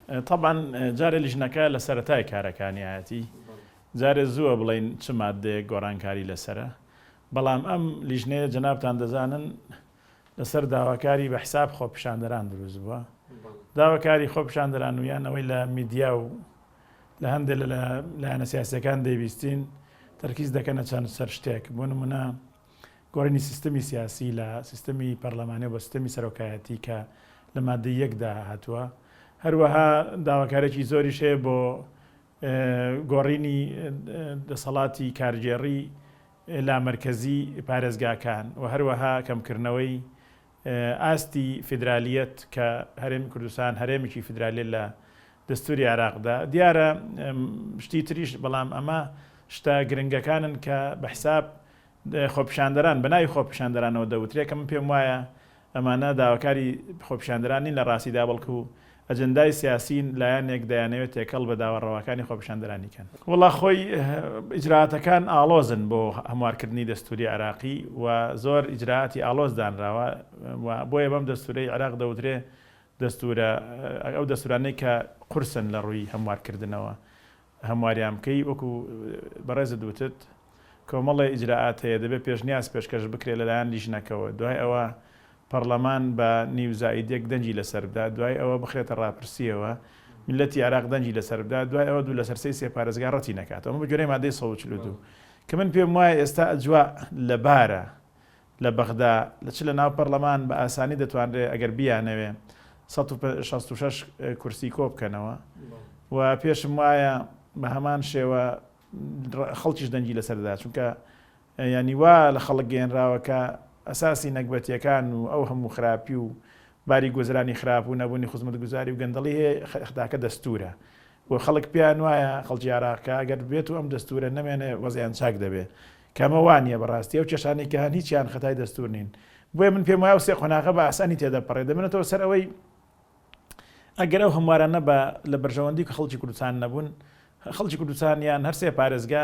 طبعا جارێ لیژنەکە لە سەرەتای کارەکانیەتی جارێ زووە بڵین چ مادەیە گۆڕانکاری لەسرە، بەڵام ئەم لیژنەیە جەنابتان دەزانن لەسەر داواکاری بە حساب خۆپیشاندەران دروست بووە. داواکاری خۆپیشاندەران و یان ئەوەی لە میدیا و لە هەندێک لایەنە سیاسیەکان دەیویستین تەرکیز دەکەنە چەند سەر شتێک، بۆ نمونە گۆڕینی سیستەمی سیاسی لە سیستەمی پەرلەمانی بە سیستەمی سەرۆکایەتی کە لە مادەی یەکدا هاتووە. هەروەها داواکارێکی زۆریش هەیە بۆ گۆڕینی دەسەڵاتی کارگێڕی لا مرکزی پارێزگاکان و هەروەها کەمکردنەوەی ئاستی فیدرالیەت کە هەرێمی کوردستان هەرێمێکی فیدرالی لە دەستوری عێراقدا دیارە شتی تریش، بەڵام ئەمە شتە گرنگەکانن کە بە حساب خۆپیشاندەران بەناوی خۆپیشاندەرانەوە دەوترێت کە من پێم وایە ئەمانە داواکاری خۆپیشاندەرانی لە ڕاستیدا بەڵکو ئەجەندای سیاسین لایەنێک دەیانەوێت تێکەڵ بە داوەڕەوەکانی خۆپیشاندەرانی کەن. وڵا خۆی ئیجراعاتەکان ئاڵۆزن بۆ هەموارکردنی دەستوری عێراقی و زۆر ئیجراعاتی ئاڵۆز دانراوە، بۆیە بەم دەستورەی عێراق دەوترێ دەستورە ئەو دەستورانەی کە قورسن لە ڕووی هەموارکردنەوە هەمواریان بکەی. وەکو بەڕێزت وتت کۆمەڵی ئیجراعات هەیە، دەبێت پێشنیاز پێشکەش بکرێت لەلایەن لیژنەکەوە، دوای ئەوە پەرلەمان بە نیوزائیدێک دەنجی لەسەر بدا، دوای ئەوە بخرێتە ڕاپرسیەوە میلەتی عێراق دەنجی لەسەر بدا، دوای ئەوە دوو لە سەرسەی سێ پارێزگا ڕەتی نەکاتەوە. ئەمە بە گوێرەی مادەی 142 کە من پێم وایە ئێستا ئەجوا لە بارە لە بەغدا لە چ لە ناو پەرلەمان بە ئاسانی دەتوانرێت ئەگەر بیانەوێ 166 کورسی کۆ بکەنەوە و پێشم وایە بە هەمان شێوە خەڵکیش دەنجی لەسەردا، چونکە ینی وا لە خەڵک گەێنراوەکە ئەساسی نەکبەتیەکان و ئەو هەموو خراپی و باری گوزرانی خراپ و نەبوونی خزمەتگوزاری و گەندەڵی هەیە خداکە دەستورە و خەڵک پێیان وایە خەڵکی عێراقکە ئەگەر بێت و ئەم دەستورە نەمێنێ وەزیان چاک دەبێت، کەمە وانە بەڕاستی ئەو کێشانەی کە هەن هیچیان خەتای دەستور نین. بۆیە من پێم وایە سێ قۆناغە بە ئاسانی تێدە پەڕێ دەبێتەوە سەر ئەوەی ئەگەر ئەو هەموارانە لە بەرژەوەندی کە خەڵکی کوردستان نەبوون، خەڵکی کوردستان یان هەر سێ پارێزگا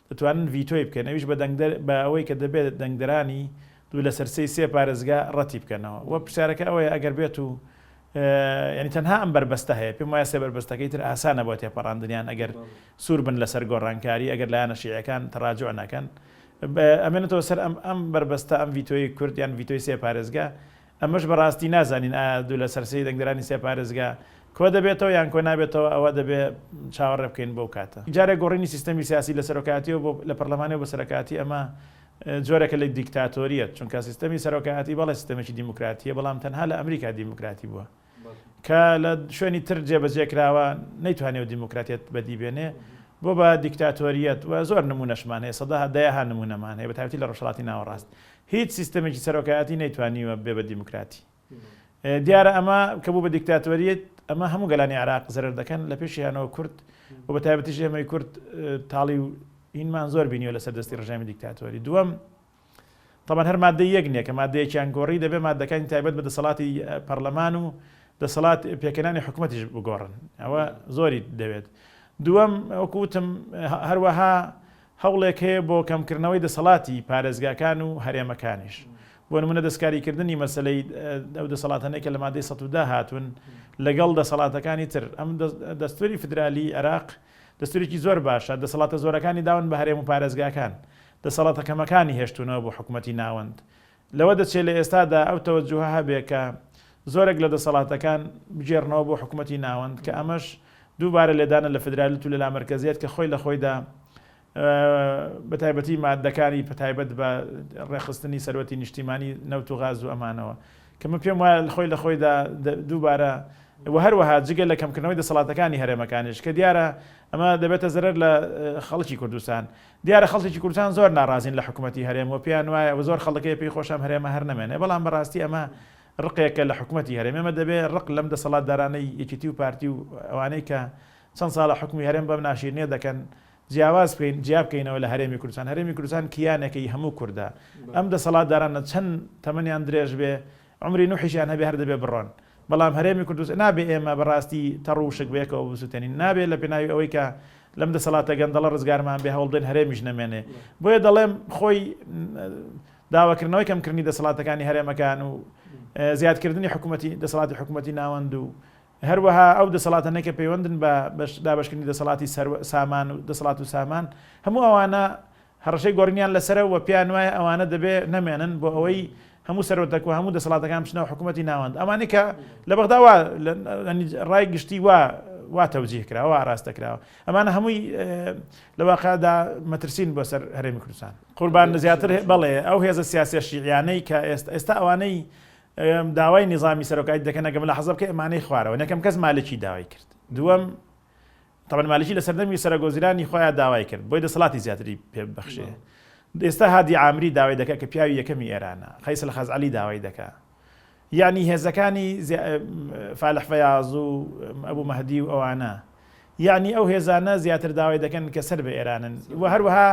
دەتوانن ڤیتۆی بکەن، ئەویش بە ئەوەی کە دەبێت دەنگدەرانی دوو لە سەرسەی سێ پارێزگا ڕەتی بکەنەوە. وە پرسیارەکە ئەوەیە ئەگەر بێت و ینی تەنها ئەم بربەستە هەیە، پێم وایە سێ بربەستەکەی تر ئاسانە بۆ تێپەڕاندنیان ئەگەر سوور بن لەسەر گۆڕانکاری، ئەگەر لایەنە شیعەکان تەڕاجوع نەکەن ئەمێنێتەوە سەر ئەم بربەستە ئەم ڤیتۆی کورد یان ڤیتۆی سێ پارێزگا. ئەمەش بەڕاستی نازانین ئایا دوو لە سەرسەی دەنگدەرانی سێ پارێزگا کۆ دەبێتەوە یان کۆ نابێتەوە، ئەوە دەبێت چاوەڕێ بکەین بەو کاتە. جارێک گۆڕینی سیستەمی سیاسی لە سەرۆکایەتیەوە بۆ لە پەرلەمانەوە بە سەرۆکایەتی ئەمە جۆرێکە لە دیکتاتۆریەت، چونکە سیستەمی سەرۆکایەتی بەڵێ سیستەمێکی دیموکراتیە، بەڵام تەنها لە ئەمریکا دیموکراتی بووە کە لە شوێنی تر جێبەجێکراوە نەیتوانێت دیموکراتیت بەدیبێنێ بۆ بە دیکتاتۆریەت و زۆر نمونەشمان هەیە، سەدا دەیەها نمونەمان هەیە، بەتایبەتی لە ڕۆژهەڵاتی ناوەڕاست هیچ سیستەمێکی سەرۆکایەتی نەیتوانیوە بێ بە دیموکراتی. دیارە ئەمە کە بوو بە دیکتاتۆریەت ئەمە هەموو گەلانی عێراق زەرەر دەکەن، لە پێشیانەوە کورد و بەتایبەتیش ئێمەی کورد تاڵی و ئینمان زۆر بینیوە لەسەر دەستی ڕژێمی دیکتاتۆری. دووەم طبعا هەر مادەی یەک نییە کە مادەیەکیان گۆڕی دەبێت مادەکانی تایبەت بە دەسەڵاتی پەرلەمان و دەسەڵات پێکەنانی حکوومەتیش بگۆڕن، ئەوە زۆری دەوێت. دووەم وەکوتم هەروەها هەوڵێک هەیە بۆ کەمکردنەوەی دەسەڵاتی پارێزگاکان و هەرێمەکانیش، بۆ نمونە دەستکاریکردنی مەسلەی ئەو دەسەڵاتانەی کە لە مادەی 110 هاتوون لەگەڵ دەسەڵاتەکانی تر. ئەم دەستوری فدرالی عێراق دەستورێکی زۆر باشە، دەسەڵاتە زۆرەکانی داون بە هەرێم و پارێزگاکان، دەسەڵاتە کەمەکانی هێشتونەوە بۆ حکوومەتی ناوەند. لەوە دەچێت لە ئێستادا ئەو تەوەجوهە هەبێ کە زۆرێک لە دەسەڵاتەکان بجێڕنەوە بۆ حکوومەتی ناوەند، کە ئەمەش دووبارە لێدانە لە فدرالیت و لە لامەرکەزیەت کە خۆی لە خۆیدا بەتایبەتی مادەکانی پەتایبەت بە ڕێخستنی سەرەتی نیشتیمانی نەوت و غاز و ئەمانەوە، کە من پێم وایە خۆی لە خۆیدا دووبارە و هەروەها جگە لە کەمکردنەوەی دەسەڵاتەکانی هەرێمەکانیش کە دیارە ئەمە دەبێتە زەرەر لە خەڵکی کوردستان. دیارە خەڵکی کوردستان زۆر ناڕازین لە حکوومەتی هەرێم و پێیان وایە و زۆر خەڵکەیە پێی خۆشم هەرێمە هەر نەمێنێ، بەڵام بەڕاستی ئەمە ڕقێکە لە حکوومەتی هەرێم. ئێمە دەبێت ڕق لەم دەسەڵاتدارانەی یەکێتی و پارتی و ئەوانەی کە چەند ساڵە حکومی هەرێم بەم ناشرینێ دەکەن جیاواز بکەین، جیاب بکەینەوە لە هەرێمی کوردستان. هەرێمی کوردستان کیانێکی هەموو کوردە، ئەم دەسەڵاتدارانە چەند تەمەنیان درێژ بێ عمری نوحیشیان هەبێ هەر دەبێ بڕۆن، بەڵام هەرێمی کوردستان نابێ ئێمە بەڕاستی تەڕوشک بێکەوە بسووتێنین، نابێت لە پێناوی ئەوەی کە لەم دەسەڵاتە گەندەڵە ڕزگارمان بێ هەوڵدەین هەرێمیش نەمێنێ. بۆیە دەڵێم خۆی داواکردنەوەی کەمکردنی دەسەڵاتەکانی هەرێمەکان و زیادکردنی حکوومەتی دەسەڵاتی حکوومەتی ناوەند و هەروەها ئەو دەسەڵاتانەی کە پەیوەندن بە دابەشکردنی دەسەڵاتی سامان و دەسەڵات و سامان هەموو ئەوانە هەڕەشەی گۆڕینیان لەسەرە و پێیان وایە ئەوانە دەبێ نەمێنن بۆ ئەوەی هەموو سەرۆتەک و هەموو دەسەڵاتەکان بچنەوە حکوومەتی ناوەند ئەمانی کە لە بەغدا ڕای گشتی وا تەوجیه کراوە وا ئاراستەکراوە ئەمانە هەمووی لە واقعدا مەترسین بۆ سەر هەرێمی کوردستان قوربان زیاتر بەڵێ ئەو هێزە سیاسیە شیعیانەی کە ئێستا ئەوانەی داوای نظامی سەرۆکایی دەکەن ئەگەم لە حەزب کە ئەمانەی خوارەوە نەکەم کەس مالکی داوای کرد دووەم طبعا مالکی لە سەردەمی سەرۆگۆزیرانی خۆیان داوای کرد بۆی دەسەڵاتی زیاتری پێبەخشێ ئێستا هادی عامری داوای دەکات کە پیاوی یەکەمی ئێرانە خەیسەل خەزعەلی داوای دەکات یعنی هێزەکانی فالح فەیاض و ئەبوو مەهدی و ئەوانە یعنی ئەو هێزانە زیاتر داوای دەکەن کە سەر بە ئێرانن و هەروەها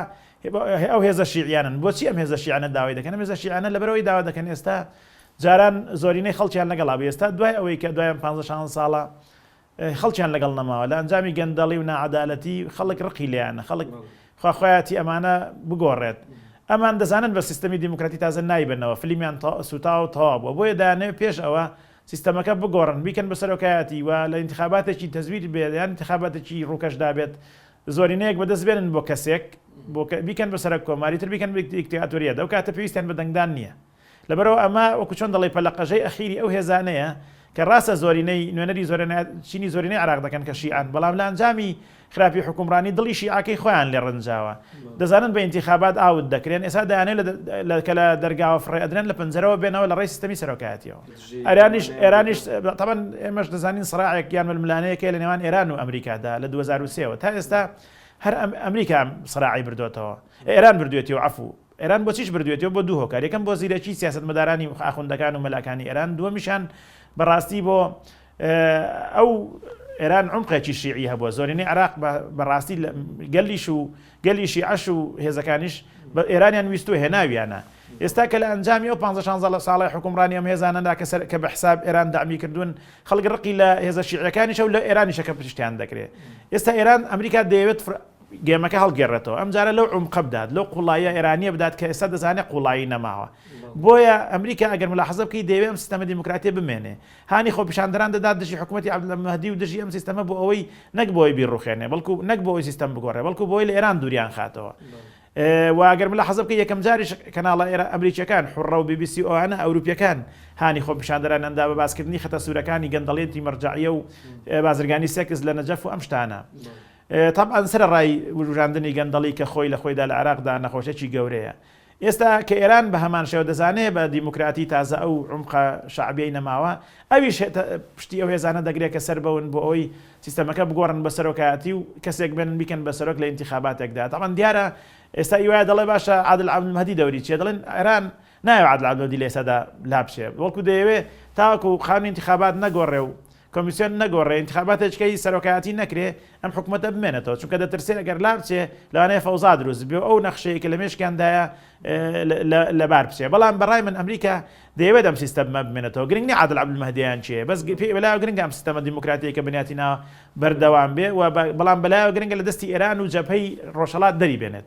ئەو هێزە شیعیانن بۆچی ئەم هێزە شیعیانە داوای دەکەن ئەم هێزە شیعیانە لەبەرەوەی داوا دەکەن ئێستا جاران زۆرینەی خەڵکیان لەگەڵا بێ ئێستا دوای ئەوەی کە دوایان 15 ساڵە خەڵکیان لەگەڵ نەماوە لە ئەنجامی گەندەڵی و نەعەدالەتی خەڵک ڕقی لێیانە خەڵک خواخوایەتی ئەمانە بگۆڕێت ئەمان دەزانن بە سیستەمی دیموکراتی تازە نایبنەوە فلیمیان سوتا و تەواو بۆیە دانەوێت پێش ئەوە سیستەمەکە بگۆڕن بیکەن بە سەرۆکایەتی و لە انتخاباتێکی تەزویر بێت یان انتخاباتێکی ڕووکەشدا بێت زۆرینەیەک بەدەست بێنن بۆ کەسێک بیکەن بە سەر کۆماری تر بیکەن دیکتاتۆریە ئەو کاتە پێویستیان بە دەنگدان نییە لەبەرەوە ئەمە وەکو چۆن دەڵێ پەلەقەژەی ئەخیری ئەو هێزانەیە کە ڕاستە زۆرینەی نوێنەری چینی زۆرینەی عراق دەکەن کە شیعان بەڵام لە ئەنجامی خراپی حکومڕانی دڵی شیعەکەی خۆیان لێ ڕەنجاوە دەزانن بە انتخابات ئاوت دەکرێن ئێستا دەیانێت کە لە دەرگاوە فڕێ ئەدرێن لە پەنجەرەوە بێنەوە لە ڕێی سیستەمی سەرۆکایەتیەوە ئێرانیش طبعا ئێمەش دەزانین سڕاعێک یان ململانەیەکە لە نێوان ئێران و ئەمریکادا لە 2023ەوە تا ئێستا هەر ئەمریکا سڕاعی بردوێتەوە ئێران بردوێتی و عەفو ئێران بۆ چیش بردوێتەوە بۆ دوو هۆکار یەکەم بۆ زیرەکی سیاسەتمەدارانی ئاخوندەکان و مەلاکانی ئێران دووەمیشان بەڕاستی بۆ ئەو ئێران عمقێکی شیعی هەبووە زۆرینەی عراق بەڕاستی گەلی شیعەش و هێزەکانیش بە ئێرانیان ویستوە هێناویانە ئێستا کە لە ئەنجامی ئەو 15 ساڵی حکومڕانی ئەم هێزانەدا کە بە حساب ئێران دامی کردوون خەڵک ڕقی لە هێزە شیعەکانیش و لە ئێرانیشەکە پشتیان دەکرێت ئێستا ئێران ئەمریکا دەیەوێت گێمەکە هەڵگێڕێتەوە ئەم جارە لەو عمقە بدات لەو قوڵاییە ئێرانیە بدات کە ئێستا دەزانێت قوڵایی نەماوە بۆیە ئەمریکا ئەگەر ملاحەزە بکەی دەیەوێت ئەم سیستەمە دیموکراتی بمێنێ هانی خۆپیشاندەران دەدات دژی حکوومەتی عەبدولمەهدی و دژی ئەم سیستەمە بۆ ئەوەی نەک بۆی بیرڕوخێنێ بەڵکو نەک بۆ ئەوەی سیستەم بگۆڕێ بەڵکو بۆی لە ئێران دووریان خاتەوە و ئەگەر ملاحەزە بکەی یەکەم جاریش کەناڵە ئەمریکیەکان حوڕە و BBC ئەوانە ئەوروپیەکان هانی خۆپیشاندەران ئەندا بە باسکردنی خەتە سوورەکانی گەندەڵێتی مەرجعیە و بازرگانی سێکس لە نەجەف و ئەم شتانە طبعا سەر ڕای وروژاندنی گەندەڵی کە خۆی لە خۆیدا لە عراقدا نەخۆشێکی گەورەیە ئێستا کە ئێران بە هەمان شێوە دەزانێت بە دیموکراتی تازە ئەو عمقە شعبیەی نەماوە ئەویش پشتی ئەو هێزانە دەگرێت کە سەر بەون بۆ ئەوەی سیستەمەکە بگۆڕن بە سەرۆکایەتی و کەسێک بێنن بیکەن بە سەرۆک لە انتخاباتێکدا طبعا دیارە ئێستا ئیوایە دەڵێ باشە عادل عەبدولمەهدی دەوری چیە دەڵێن ئێران نایە عادل عەبدولمەهدی لە ئێستادا لابشێ بەڵکو دەیەوێت تاوەکو خانووی انتخابات نەگۆڕێ و کۆمیسیۆن نەگۆڕێ انتخاباتێکەکەی سەرۆکایەتی نەکرێ ئەم حکوومەتە بمێنێتەوە چونکە دەترسێت ئەگەر لابچێ لەوانەیە فەوزا دروست بێ ئەو نەخشەیە کە لە مێشکیاندایە لەبار بچێ بەڵام بەڕای من ئەمریکا دەیەوێت ئەم سیستەمە بمێنێتەوە گرنگ نیە عادل عەبدولمەهدییان چیە بەس بەلایەوە گرنگە ئەم سیستەمە دیموکراتیە کە بنیاتیناوە بەردەوام بێ و بەڵام بەلایەوە گرنگە لە دەستی ئێران و جەبهەی ڕۆژهەڵات دەری بێنێت